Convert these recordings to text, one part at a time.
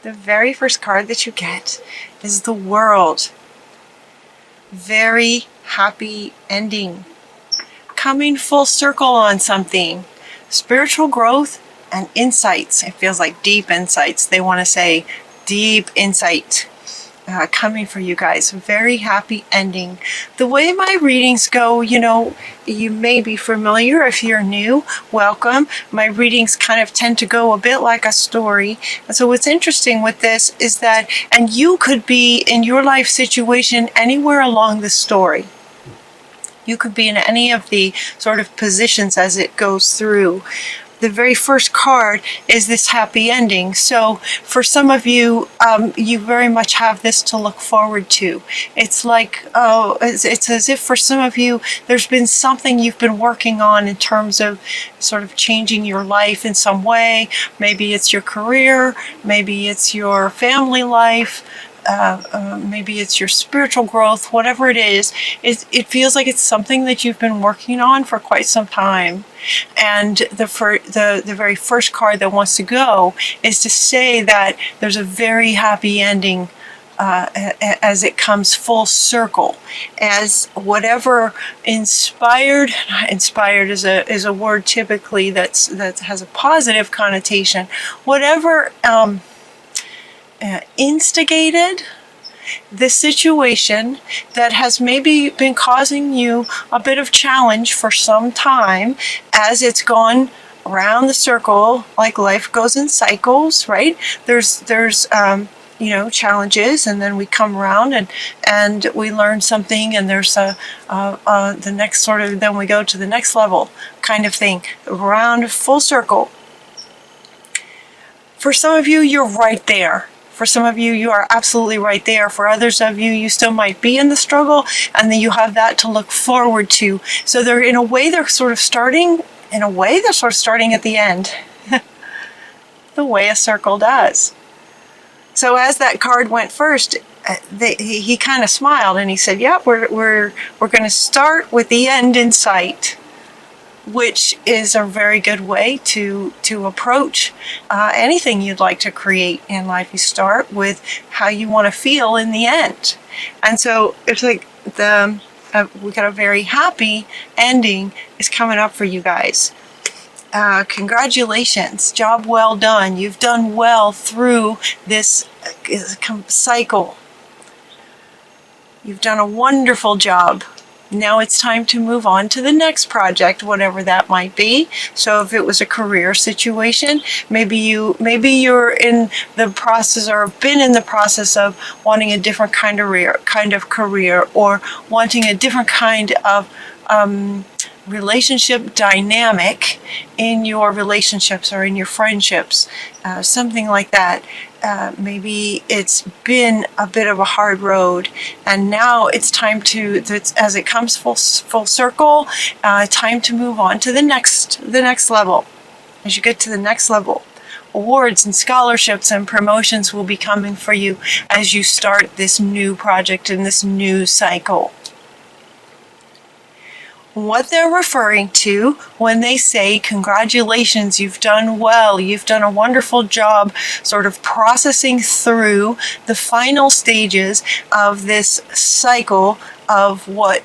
the very first card that you get is the World. Very happy ending. Coming full circle on something. Spiritual growth and insights. It feels like deep insights. They want to say deep insight. Coming for you guys. Very happy ending. The way my readings go, you may be familiar. If you're new, welcome. My readings kind of tend to go a bit like a story. And so what's interesting with this is that, and you could be in your life situation anywhere along the story. You could be in any of the sort of positions as it goes through. The very first card is this happy ending. So for some of you, you very much have this to look forward to. It's like, it's as if for some of you, there's been something you've been working on in terms of sort of changing your life in some way. Maybe it's your career, maybe it's your family life, maybe it's your spiritual growth, whatever it is, it feels like it's something that you've been working on for quite some time. And the very first card that wants to go is to say that there's a very happy ending as it comes full circle, as whatever inspired is a word typically that has a positive connotation. Whatever instigated the situation that has maybe been causing you a bit of challenge for some time, as it's gone around the circle, like life goes in cycles, right? There's challenges, and then we come around and we learn something, and there's the next sort of, then we go to the next level kind of thing, around full circle. For some of you, you're right there. For some of you, you are absolutely right there. For others of you, you still might be in the struggle, and then you have that to look forward to. So they're sort of starting at the end, the way a circle does. So as that card went first, he kind of smiled and he said, "Yep, we're going to start with the end in sight," which is a very good way to approach anything you'd like to create in life. You start with how you want to feel in the end. And so it's like we got a very happy ending is coming up for you guys. Congratulations, job well done. You've done well through this cycle. You've done a wonderful job. Now it's time to move on to the next project, whatever that might be. So if it was a career situation, maybe you're in the process or been in the process of wanting a different kind of career, or wanting a different kind of relationship dynamic in your relationships or in your friendships, something like that. Maybe it's been a bit of a hard road, and now it's time as it comes full circle, time to move on to the next level. As you get to the next level, awards and scholarships and promotions will be coming for you as you start this new project in this new cycle. What they're referring to when they say, congratulations, you've done well, you've done a wonderful job sort of processing through the final stages of this cycle of what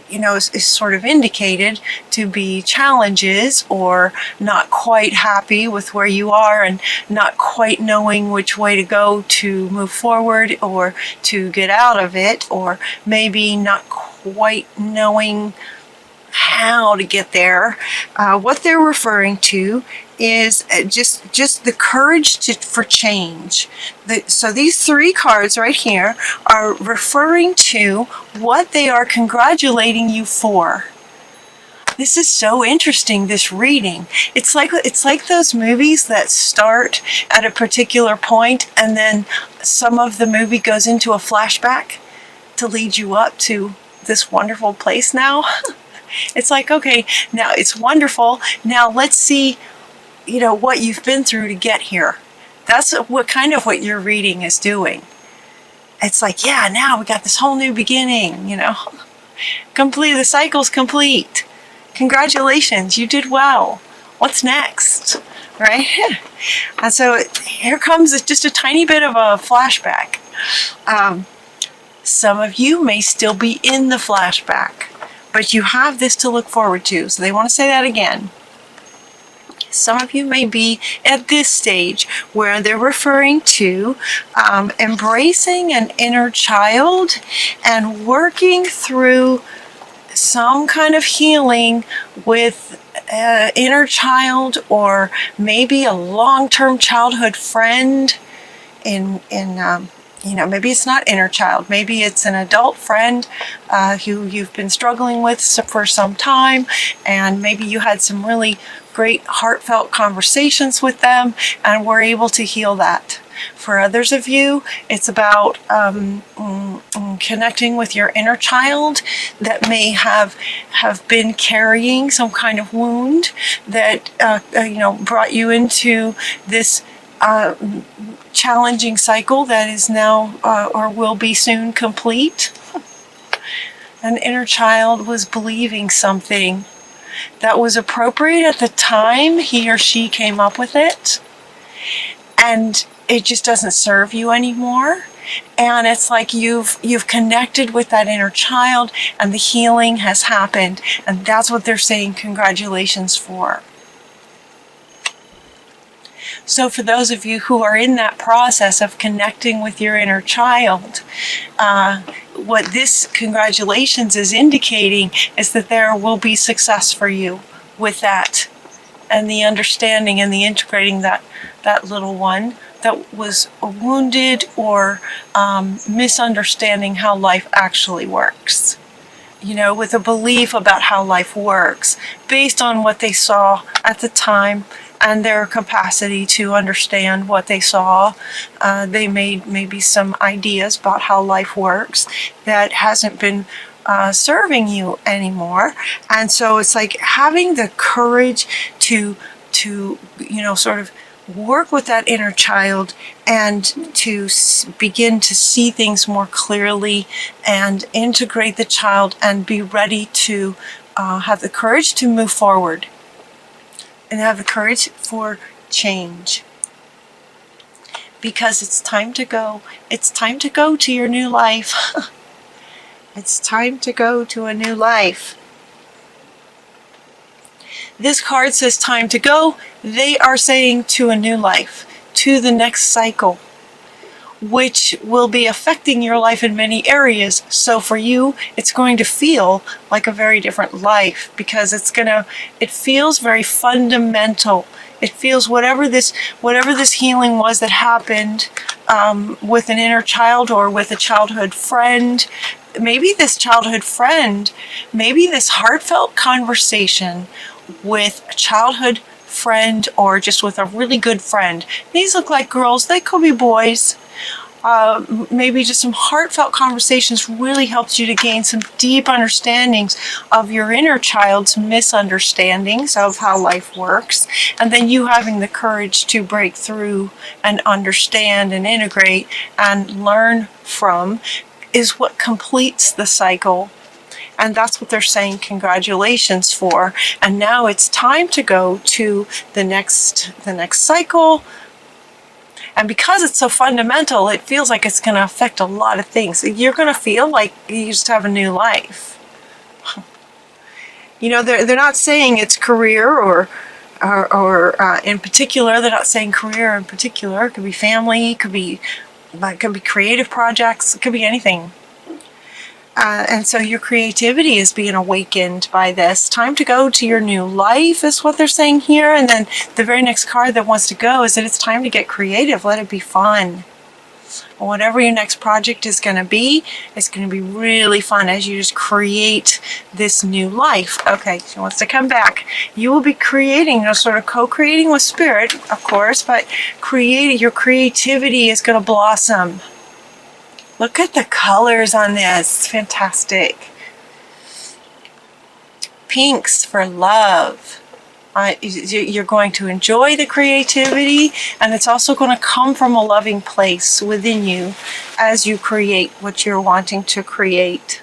is sort of indicated to be challenges, or not quite happy with where you are and not quite knowing which way to go to move forward or to get out of it, or maybe not quite knowing how to get there. What they're referring to is just the courage for change. So these three cards right here are referring to what they are congratulating you for. This is so interesting, this reading. It's like those movies that start at a particular point, and then some of the movie goes into a flashback to lead you up to this wonderful place now. It's like, okay, now it's wonderful. Now let's see, what you've been through to get here. That's what your reading is doing. It's like, yeah, now we got this whole new beginning, Complete, the cycle's complete. Congratulations, you did well. What's next? right? And so here comes just a tiny bit of a flashback. Some of you may still be in the flashback, but you have this to look forward to. So they want to say that again. Some of you may be at this stage where they're referring to embracing an inner child and working through some kind of healing with inner child, or maybe a long-term childhood friend maybe it's not inner child, maybe it's an adult friend who you've been struggling with for some time, and maybe you had some really great heartfelt conversations with them and were able to heal that. For others of you, it's about connecting with your inner child that may have been carrying some kind of wound that brought you into this challenging cycle that is now or will be soon complete. An inner child was believing something that was appropriate at the time he or she came up with it, and it just doesn't serve you anymore. And it's like you've connected with that inner child and the healing has happened, and that's what they're saying congratulations for. So for those of you who are in that process of connecting with your inner child, what this congratulations is indicating is that there will be success for you with that, and the understanding and the integrating that little one that was wounded or misunderstanding how life actually works. With a belief about how life works based on what they saw at the time and their capacity to understand what they saw. They made maybe some ideas about how life works that hasn't been serving you anymore. And so it's like having the courage to sort of work with that inner child and to begin to see things more clearly and integrate the child and be ready to have the courage to move forward and have the courage for change. Because it's time to go. It's time to go to your new life. It's time to go to a new life. This card says time to go. They are saying to a new life, to the next cycle, which will be affecting your life in many areas. So for you, it's going to feel like a very different life, because it feels very fundamental. It feels whatever this healing was that happened with an inner child or with a childhood friend. Maybe this childhood friend, maybe this heartfelt conversation with a childhood friend or just with a really good friend. These look like girls, they could be boys. Maybe just some heartfelt conversations really helped you to gain some deep understandings of your inner child's misunderstandings of how life works, and then you having the courage to break through and understand and integrate and learn from is what completes the cycle. And that's what they're saying congratulations for. And now it's time to go to the next cycle. And because it's so fundamental, it feels like it's going to affect a lot of things. You're going to feel like you just have a new life. They're not saying it's career or in particular. They're not saying career in particular. It could be family. It could be creative projects. It could be anything. And so your creativity is being awakened by this. Time to go to your new life is what they're saying here. And then the very next card that wants to go is that it's time to get creative. Let it be fun. Whatever your next project is going to be, it's going to be really fun as you just create this new life. Okay, she wants to come back. You will be creating, sort of co-creating with spirit, of course, but your creativity is going to blossom. Look at the colors on this. It's fantastic. Pinks for love. You're going to enjoy the creativity, and it's also going to come from a loving place within you as you create what you're wanting to create.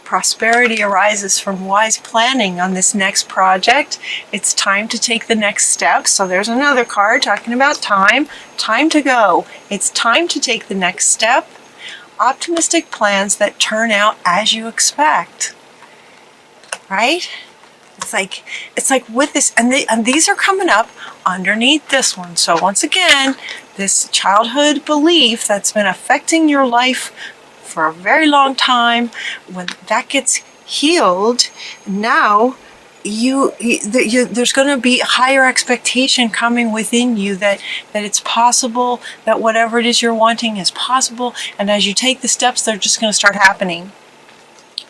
Prosperity arises from wise planning on this next project. It's time to take the next step. So there's another card talking about time. Time to go. It's time to take the next step. Optimistic plans that turn out as you expect. Right? It's like with this, and these are coming up underneath this one. So once again, this childhood belief that's been affecting your life for a very long time, when that gets healed, now there's going to be higher expectation coming within you that it's possible, that whatever it is you're wanting is possible, and as you take the steps, they're just going to start happening.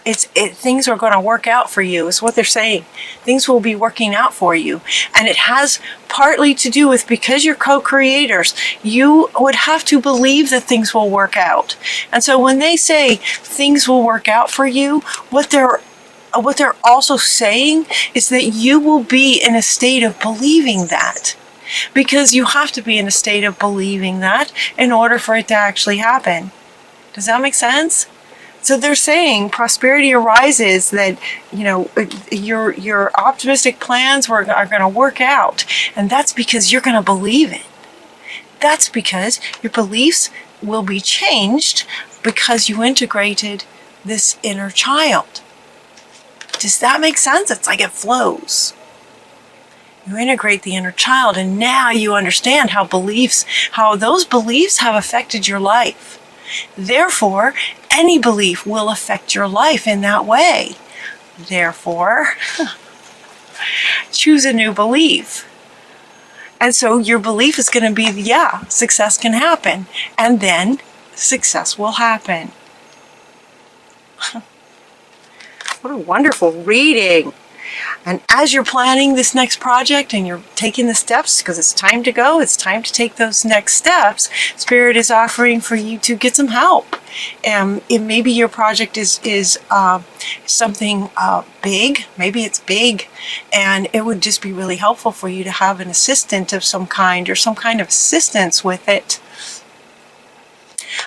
Things are going to work out for you, is what they're saying. Things will be working out for you. And it has partly to do with, because you're co-creators, you would have to believe that things will work out. And so when they say things will work out for you, what they're also saying is that you will be in a state of believing that. Because you have to be in a state of believing that in order for it to actually happen. Does that make sense? So they're saying prosperity arises, that, your optimistic plans are going to work out. And that's because you're going to believe it. That's because your beliefs will be changed because you integrated this inner child. Does that make sense? It's like it flows. You integrate the inner child, and now you understand how those beliefs have affected your life. Therefore, any belief will affect your life in that way. Therefore, choose a new belief. And so your belief is going to be, success can happen. And then success will happen. What a wonderful reading. And as you're planning this next project and you're taking the steps, because it's time to go, it's time to take those next steps, Spirit is offering for you to get some help. Maybe your project is something big, maybe it's big, and it would just be really helpful for you to have an assistant of some kind, or some kind of assistance with it.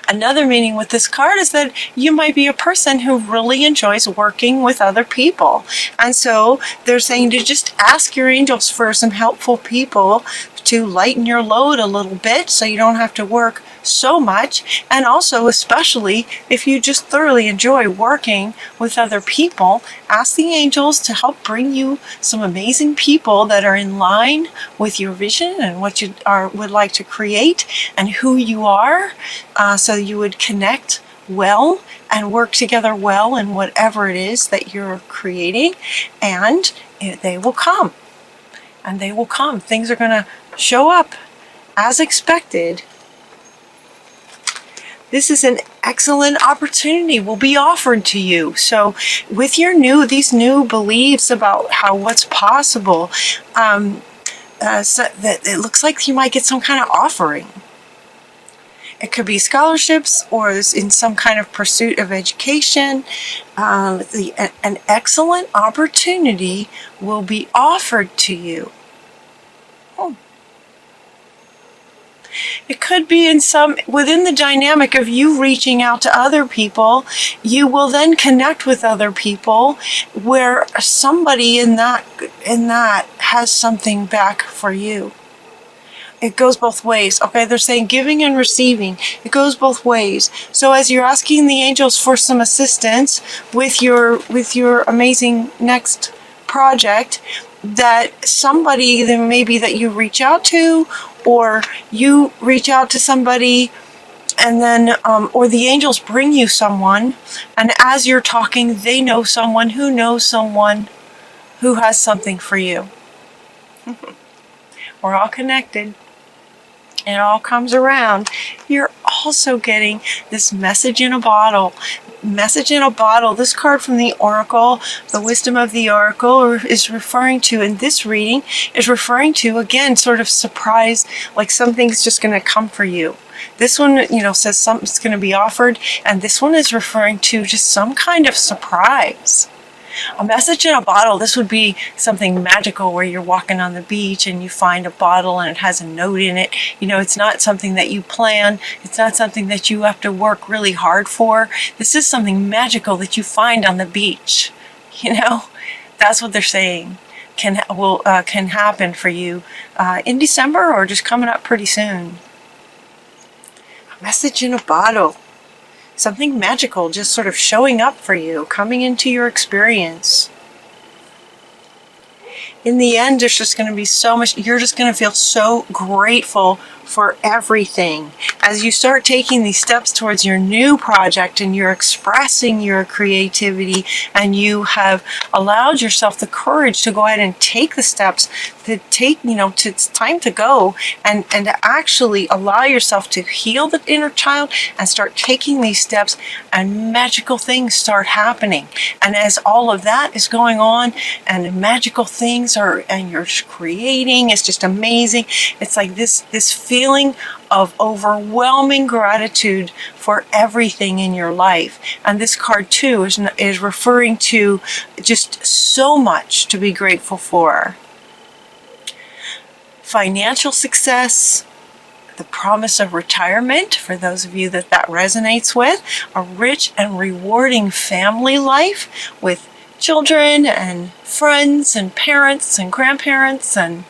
Another meaning with this card is that you might be a person who really enjoys working with other people. And so they're saying to just ask your angels for some helpful people to lighten your load a little bit so you don't have to work so much. And also, especially if you just thoroughly enjoy working with other people, ask the angels to help bring you some amazing people that are in line with your vision and what you would like to create and who you are, so you would connect well and work together well in whatever it is that you're creating, and they will come. And they will come. Things are going to show up as expected. This is an excellent opportunity will be offered to you. So with these new beliefs about what's possible, so that it looks like you might get some kind of offering. It could be scholarships or in some kind of pursuit of education. An excellent opportunity will be offered to you. It could be within the dynamic of you reaching out to other people. You will then connect with other people where somebody in that has something back for you. It goes both ways. Okay, they're saying giving and receiving. It goes both ways. So as you're asking the angels for some assistance with your amazing next project, that somebody then maybe that you reach out to, or you reach out to somebody, and then or the angels bring you someone, and as you're talking, they know someone who knows someone who has something for you. We're all connected. It all comes around. You're also getting this message in a bottle. Message in a bottle. This card from the Oracle, the Wisdom of the Oracle, is referring to, in this reading, is referring to, again, sort of surprise, like something's just going to come for you. This one, says something's going to be offered, and this one is referring to just some kind of surprise. A message in a bottle, this would be something magical where you're walking on the beach and you find a bottle and it has a note in it. It's not something that you plan. It's not something that you have to work really hard for. This is something magical that you find on the beach. That's what they're saying can happen for you in December or just coming up pretty soon. A message in a bottle. Something magical just sort of showing up for you, coming into your experience. In the end, there's just going to be so much, you're just going to feel so grateful for everything. As you start taking these steps towards your new project and you're expressing your creativity and you have allowed yourself the courage to go ahead and take the steps to take, it's time to go and to actually allow yourself to heal the inner child and start taking these steps, and magical things start happening. And as all of that is going on and magical things and you're creating, it's just amazing. It's like this feeling of overwhelming gratitude for everything in your life. And this card too is referring to just so much to be grateful for. Financial success, the promise of retirement, for those of you that resonates with, a rich and rewarding family life with children and friends and parents and grandparents, and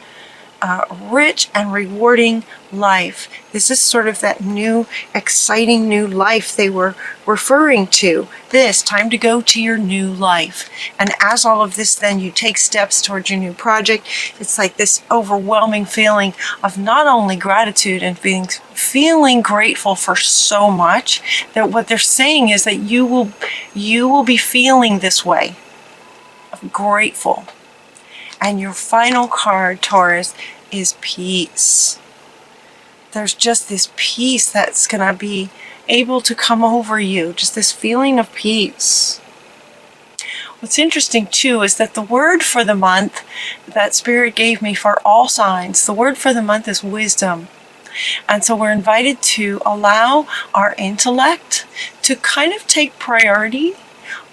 rich and rewarding life. This is sort of that new, exciting new life they were referring to. This time to go to your new life. And as all of this, then you take steps towards your new project. It's like this overwhelming feeling of not only gratitude and feeling grateful for so much, that what they're saying is that you will be feeling this way of grateful. And your final card, Taurus, is peace. There's just this peace that's going to be able to come over you, just this feeling of peace. What's interesting too is that the word for the month that Spirit gave me for all signs, the word for the month is wisdom. And so we're invited to allow our intellect to kind of take priority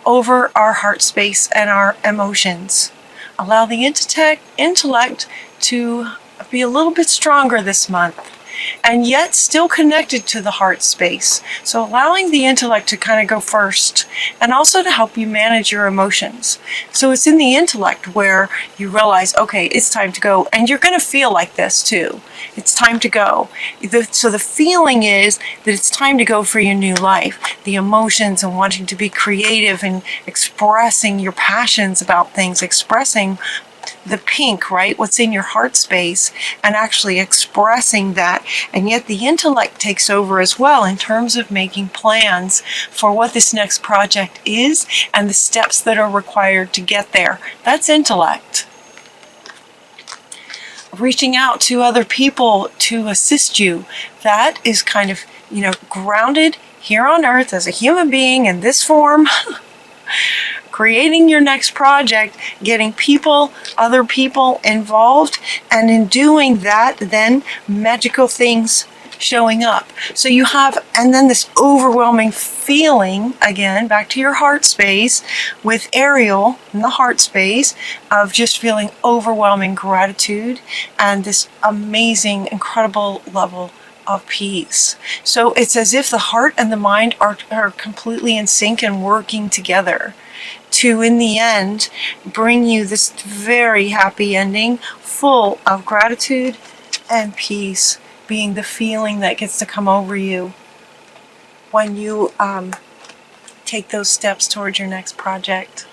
over our heart space and our emotions. Allow the intellect to be a little bit stronger this month, and yet still connected to the heart space. So allowing the intellect to kind of go first, and also to help you manage your emotions. So it's in the intellect where you realize, okay, it's time to go. And you're going to feel like this too. It's time to go. So the feeling is that it's time to go for your new life. The emotions and wanting to be creative and expressing your passions about things, expressing the pink, right? What's in your heart space, and actually expressing that. And yet the intellect takes over as well in terms of making plans for what this next project is and the steps that are required to get there. That's intellect. Reaching out to other people to assist you. That is kind of, grounded here on earth as a human being in this form. Creating your next project, getting other people involved, and in doing that, then magical things showing up. So you have, and then this overwhelming feeling, again, back to your heart space with Ariel in the heart space of just feeling overwhelming gratitude and this amazing, incredible level of peace. So it's as if the heart and the mind are completely in sync and working together to, in the end, bring you this very happy ending full of gratitude and peace, being the feeling that gets to come over you when you take those steps towards your next project.